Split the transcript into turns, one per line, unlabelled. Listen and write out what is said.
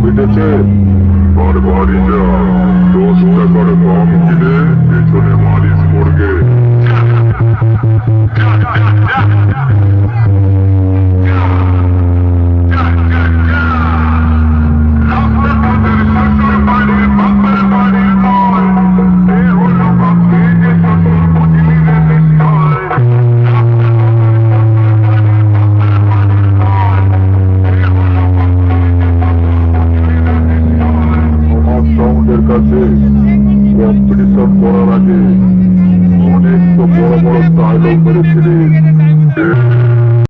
মিটেছে? বারবারিরা 10 টাকার কম কিনে পেছনে মালিশ করবে। আমার সাউন্ডের কাছে কম্পিটিশন করার আগে অনেক তো বড় বড় ডায়লগ মেরেছিলিস।